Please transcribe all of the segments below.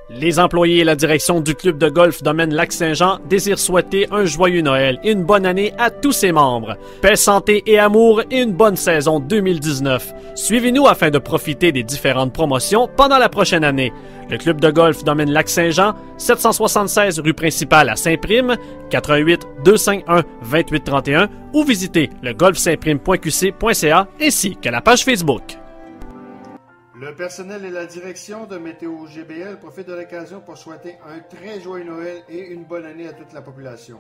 Les employés et la direction du club de golf Domaine Lac-Saint-Jean désirent souhaiter un joyeux Noël et une bonne année à tous ses membres. Paix, santé et amour et une bonne saison 2019. Suivez-nous afin de profiter des différentes promotions pendant la prochaine année. Le club de golf Domaine Lac-Saint-Jean, 776 rue principale à Saint-Prime, 88 251 2831 ou visitez le golfsaintprime.qc.ca ainsi que la page Facebook. Le personnel et la direction de Météo GBL profitent de l'occasion pour souhaiter un très joyeux Noël et une bonne année à toute la population.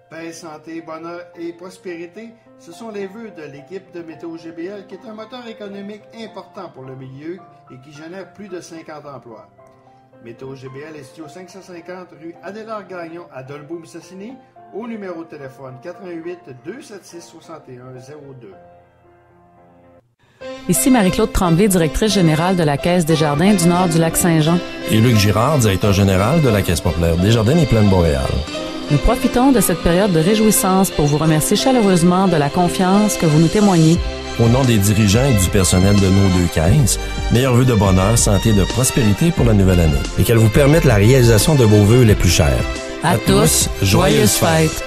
Paix, santé, bonheur et prospérité, ce sont les vœux de l'équipe de Météo GBL qui est un moteur économique important pour le milieu et qui génère plus de 50 emplois. Météo GBL est situé au 550 rue Adélard-Gagnon à Dolbeau-Mistassini au numéro de téléphone 88 276 6102. Ici Marie-Claude Tremblay, directrice générale de la Caisse Desjardins du Nord du Lac-Saint-Jean. Et Luc Girard, directeur général de la Caisse populaire Desjardins et Plaine Boréal. Nous profitons de cette période de réjouissance pour vous remercier chaleureusement de la confiance que vous nous témoignez. Au nom des dirigeants et du personnel de nos deux caisses, meilleurs vœux de bonheur, santé et de prospérité pour la nouvelle année. Et qu'elle vous permette la réalisation de vos vœux les plus chers. À tous, joyeuses fêtes!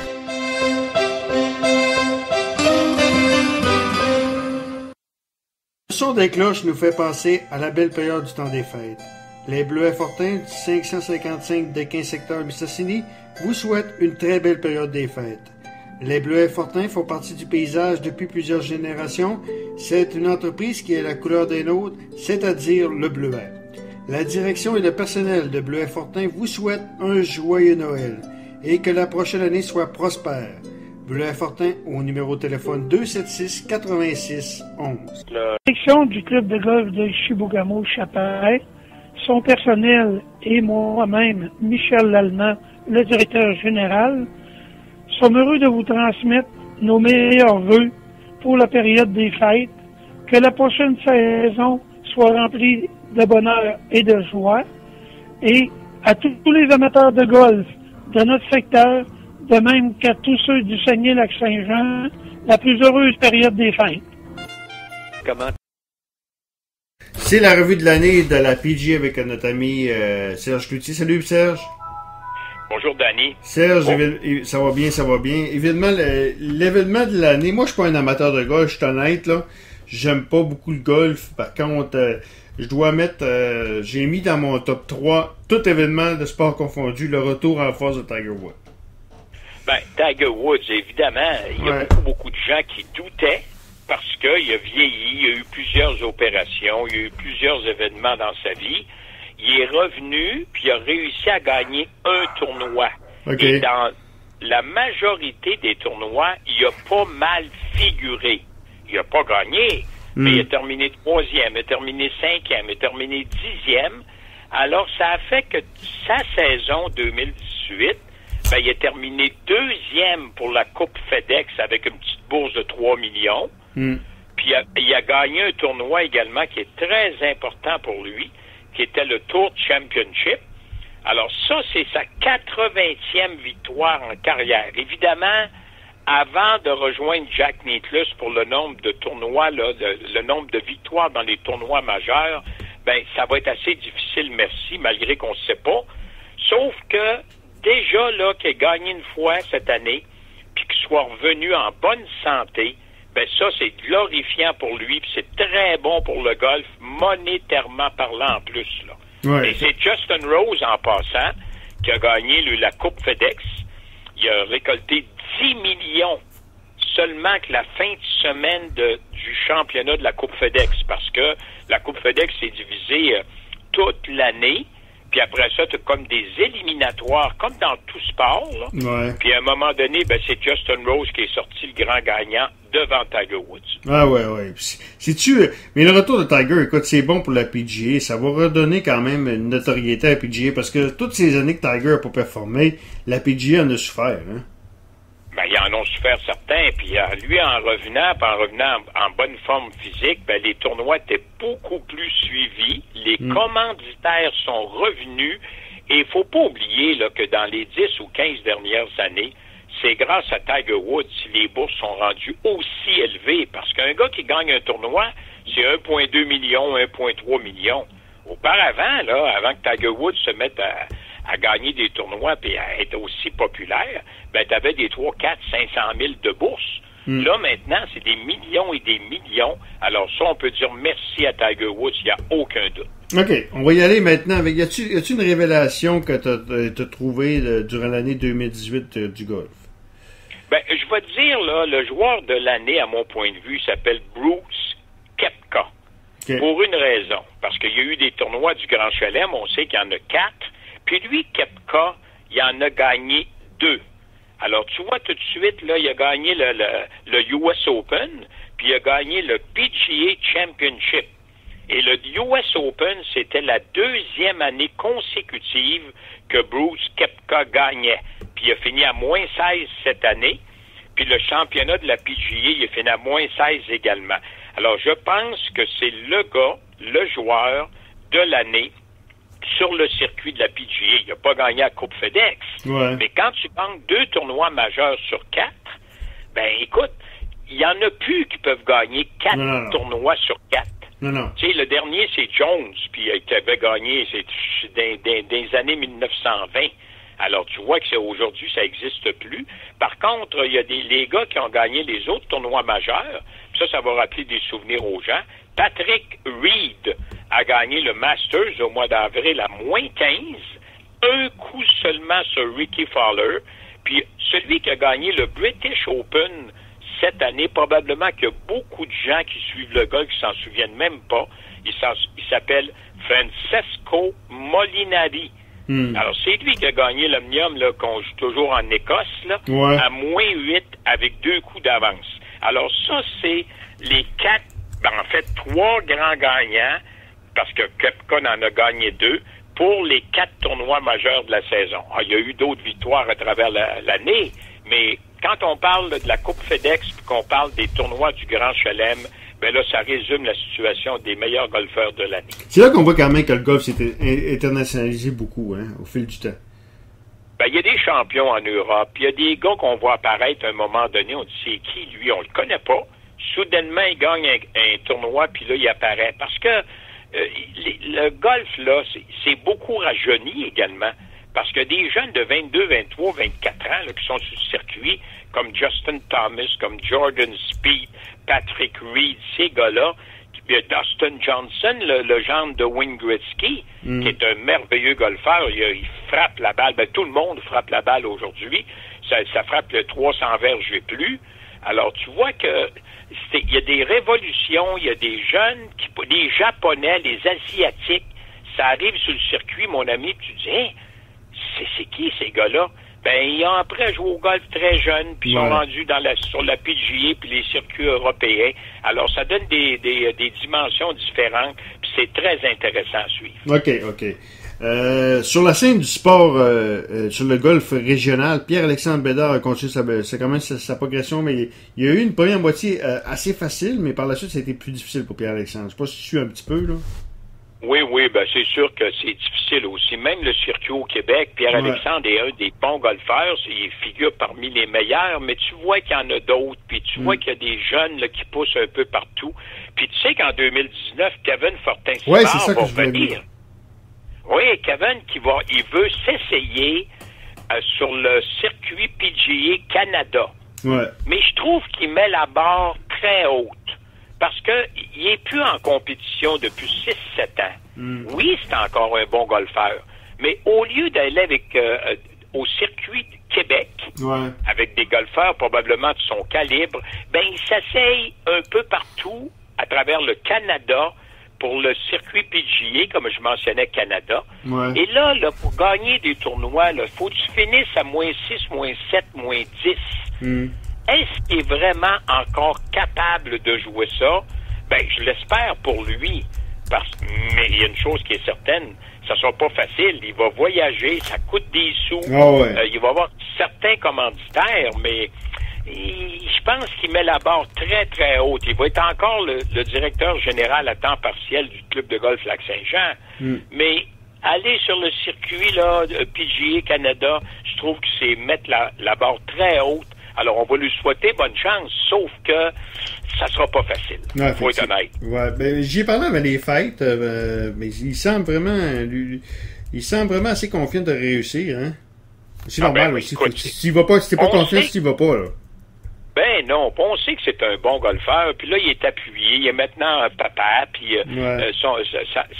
Le son des cloches nous fait penser à la belle période du temps des fêtes. Les Bleuets Fortins du 555 des 15 secteurs Mistassini vous souhaitent une très belle période des fêtes. Les Bleuets Fortins font partie du paysage depuis plusieurs générations. C'est une entreprise qui est la couleur des nôtres, c'est-à-dire le bleuet. La direction et le personnel de Bleuets Fortins vous souhaitent un joyeux Noël et que la prochaine année soit prospère. Bleuets Fortin au numéro de téléphone 276 86 11. La direction du club de golf de Chibougamau-Chaparais, son personnel et moi-même, Michel Lallemand, le directeur général, sommes heureux de vous transmettre nos meilleurs vœux pour la période des fêtes, que la prochaine saison soit remplie de bonheur et de joie, et à tous les amateurs de golf de notre secteur, de même qu'à tous ceux du Saguenay-Lac-Saint-Jean, la plus heureuse période des fêtes. Comment? C'est la revue de l'année de la PGA avec notre ami Serge Cloutier. Salut Serge. Bonjour Danny. Serge, ça va bien, ça va bien. Évidemment, l'événement de l'année, moi je suis pas un amateur de golf, je suis honnête, là. J'aime pas beaucoup le golf. Par contre, je dois mettre, j'ai mis dans mon top 3, tout événement de sport confondu, le retour en force de Tiger Woods. Ben, Tiger Woods, évidemment, il y a beaucoup de gens qui doutaient parce qu'il a vieilli, il y a eu plusieurs opérations, il y a eu plusieurs événements dans sa vie. Il est revenu, puis il a réussi à gagner un tournoi. Okay. Et dans la majorité des tournois, il a pas mal figuré. Il a pas gagné, mais il a terminé 3e, il a terminé 5e, il a terminé 10e. Alors, ça a fait que sa saison 2018, ben, il a terminé 2e pour la Coupe FedEx avec une petite bourse de 3 millions. Puis il a gagné un tournoi également qui est très important pour lui, qui était le Tour Championship. Alors ça, c'est sa 80e victoire en carrière. Évidemment, avant de rejoindre Jack Nicklaus pour le nombre de tournois, là, le nombre de victoires dans les tournois majeurs, ben ça va être assez difficile, merci, malgré qu'on ne sait pas. Sauf que déjà là, qu'il a gagné une fois cette année, puis qu'il soit revenu en bonne santé, ben ça, c'est glorifiant pour lui, puis c'est très bon pour le golf, monétairement parlant en plus, là. Ouais. Et c'est Justin Rose, en passant, qui a gagné la Coupe FedEx. Il a récolté 10 millions seulement que la fin de semaine du championnat de la Coupe FedEx, parce que la Coupe FedEx est divisée toute l'année. Puis après ça, tu as comme des éliminatoires, comme dans tout sport. Là. Ouais. Puis à un moment donné, ben, c'est Justin Rose qui est sorti le grand gagnant devant Tiger Woods. Ah ouais. Mais le retour de Tiger, écoute, c'est bon pour la PGA. Ça va redonner quand même une notoriété à la PGA parce que toutes ces années que Tiger n'a pas performé, la PGA en a souffert. Hein? Ben, ils en ont souffert certains. Puis lui, en revenant en bonne forme physique, ben, les tournois étaient beaucoup plus suivis. Les commanditaires sont revenus. Et il faut pas oublier là, que dans les 10 ou 15 dernières années, c'est grâce à Tiger Woods si les bourses sont rendues aussi élevées. Parce qu'un gars qui gagne un tournoi, c'est 1,2 million, 1,3 million. Auparavant, là, avant que Tiger Woods se mette à gagner des tournois et à être aussi populaire, ben, tu avais des 3, 4, 500 000 de bourse. Là, maintenant, c'est des millions et des millions. Alors ça, on peut dire merci à Tiger Woods, il n'y a aucun doute. OK, on va y aller maintenant avec... Y a-tu une révélation que tu as trouvée durant l'année 2018 du golf? Ben, je vais te dire, là, le joueur de l'année, à mon point de vue, s'appelle Brooks Koepka. Okay. Pour une raison. Parce qu'il y a eu des tournois du Grand Chelem, on sait qu'il y en a 4. Puis lui, Koepka, il en a gagné 2. Alors, tu vois, tout de suite, là, il a gagné le US Open, puis il a gagné le PGA Championship. Et le US Open, c'était la 2e année consécutive que Brooks Koepka gagnait. Puis il a fini à moins 16 cette année. Puis le championnat de la PGA, il a fini à moins 16 également. Alors, je pense que c'est le gars, le joueur de l'année sur le circuit de la PGA. Il n'a pas gagné la Coupe FedEx. Ouais. Mais quand tu manques 2 tournois majeurs sur 4, ben écoute, il n'y en a plus qui peuvent gagner 4 tournois sur 4. Non. Tu sais, le dernier, c'est Jones, puis il avait gagné des années 1920. Alors, tu vois que aujourd'hui, ça n'existe plus. Par contre, il y a les gars qui ont gagné les autres tournois majeurs. Ça va rappeler des souvenirs aux gens. Patrick Reed a gagné le Masters au mois d'avril à moins 15. Un coup seulement sur Ricky Fowler. Puis celui qui a gagné le British Open cette année, probablement qu'il y a beaucoup de gens qui suivent le golf qui s'en souviennent même pas. Il s'appelle Francesco Molinari. Alors, c'est lui qui a gagné l'Omnium, là, qu'on joue toujours en Écosse, là, à moins 8 avec 2 coups d'avance. Alors, ça, c'est les 4, en fait, 3 grands gagnants, parce que Koepka en a gagné 2, pour les 4 tournois majeurs de la saison. Il y a eu d'autres victoires à travers l'année, mais quand on parle de la Coupe FedEx puis qu'on parle des tournois du Grand Chelem, ben là, ça résume la situation des meilleurs golfeurs de l'année. C'est là qu'on voit quand même que le golf s'est internationalisé beaucoup, hein, au fil du temps. Ben, il y a des champions en Europe, il y a des gars qu'on voit apparaître à un moment donné, on dit c'est qui, lui, on le connaît pas. Soudainement, il gagne un tournoi, puis là, il apparaît. Parce que le golf, là, c'est beaucoup rajeuni également. Parce que des jeunes de 22, 23, 24 ans là, qui sont sur le circuit, comme Justin Thomas, comme Jordan Spieth, Patrick Reed, ces gars-là, Dustin Johnson, le genre de Wayne Gretzky, qui est un merveilleux golfeur, il frappe la balle, ben, tout le monde frappe la balle aujourd'hui, ça frappe le 300 verges et plus. Alors, tu vois que il y a des révolutions, il y a des jeunes, les Japonais, les Asiatiques, ça arrive sur le circuit, mon ami, puis tu dis, hein, c'est qui ces gars-là? Ben, ils ont après joué au golf très jeune, puis ils sont rendus sur la PGA puis les circuits européens. Alors, ça donne des dimensions différentes, puis c'est très intéressant à suivre. OK. Sur la scène du sport, sur le golf régional, Pierre-Alexandre Bédard a continué sa progression, mais il y a eu une première moitié assez facile, mais par la suite, ça a été plus difficile pour Pierre-Alexandre. Je sais pas si tu suis un petit peu, là. Oui, ben c'est sûr que c'est difficile aussi. Même le circuit au Québec, Pierre-Alexandre est un des bons golfeurs, il figure parmi les meilleurs, mais tu vois qu'il y en a d'autres, puis tu vois qu'il y a des jeunes là, qui poussent un peu partout. Puis tu sais qu'en 2019, Kevin Fortin-Sivard va venir. Oui, Kevin il veut s'essayer sur le circuit PGA Canada. Ouais. Mais je trouve qu'il met la barre très haute. Parce que il est plus en compétition depuis 6-7 ans. Oui, c'est encore un bon golfeur. Mais au lieu d'aller avec au circuit de Québec, avec des golfeurs probablement de son calibre, ben il s'essaye un peu partout à travers le Canada pour le circuit PGA, comme je mentionnais, Canada. Ouais. Et là, pour gagner des tournois, il faut que tu finisses à moins 6, moins 7, moins 10. Est-ce qu'il est vraiment encore capable de jouer ça? Ben, je l'espère pour lui. Mais il y a une chose qui est certaine, ça sera pas facile. Il va voyager, ça coûte des sous. Il va avoir certains commanditaires, mais je pense qu'il met la barre très, très haute. Il va être encore le directeur général à temps partiel du club de golf Lac-Saint-Jean. Mais aller sur le circuit là, de PGA Canada, je trouve que c'est mettre la barre très haute Alors, on va lui souhaiter bonne chance, sauf que ça sera pas facile. Ouais, faut être honnête. Ouais, ben, j'y ai parlé avant les fêtes, mais il semble vraiment assez confiant de réussir, hein. C'est normal, oui, écoute, si tu vas pas, si t'es pas confiant, si tu vas pas, là. Ben non, on sait que c'est un bon golfeur, puis là, il est appuyé, il est maintenant un papa, puis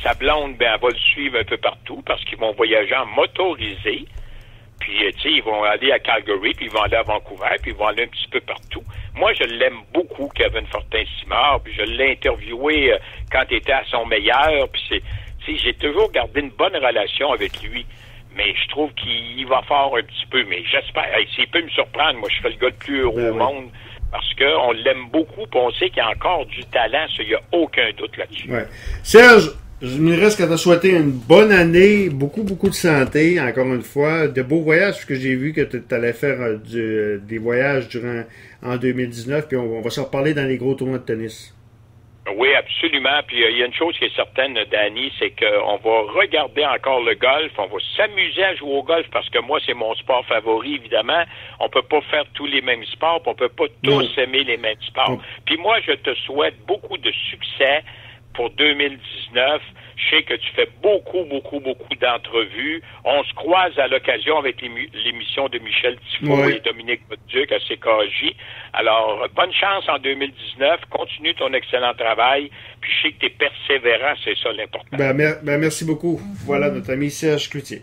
sa blonde, ben, elle va le suivre un peu partout, parce qu'ils vont voyager en motorisé, puis, tu sais, ils vont aller à Calgary, puis ils vont aller à Vancouver, puis ils vont aller un petit peu partout. Moi, je l'aime beaucoup, Kevin Fortin-Simard, puis je l'ai interviewé quand il était à son meilleur, puis tu sais, j'ai toujours gardé une bonne relation avec lui. Mais je trouve qu'il va fort un petit peu. Mais j'espère. S'il peut me surprendre, moi, je serai le gars le plus heureux au monde. Parce qu'on l'aime beaucoup, puis on sait qu'il y a encore du talent. Il n'y a aucun doute là-dessus. Ouais. Serge, il me reste qu'à te souhaiter une bonne année, beaucoup de santé, encore une fois. De beaux voyages, parce que j'ai vu que tu allais faire des voyages en 2019. Puis on va se reparler dans les gros tournois de tennis. Oui, absolument. Puis il y a une chose qui est certaine, Danny, c'est qu'on va regarder encore le golf. On va s'amuser à jouer au golf parce que moi, c'est mon sport favori, évidemment. On peut pas faire tous les mêmes sports, puis on peut pas tous aimer les mêmes sports. Puis moi, je te souhaite beaucoup de succès pour 2019. Je sais que tu fais beaucoup d'entrevues. On se croise à l'occasion avec l'émission de Michel Tifo et Dominique Duc à CKJ. Alors, bonne chance en 2019. Continue ton excellent travail. Puis je sais que tu es persévérant, c'est ça l'important. Ben, merci beaucoup. Voilà notre ami Serge Cloutier.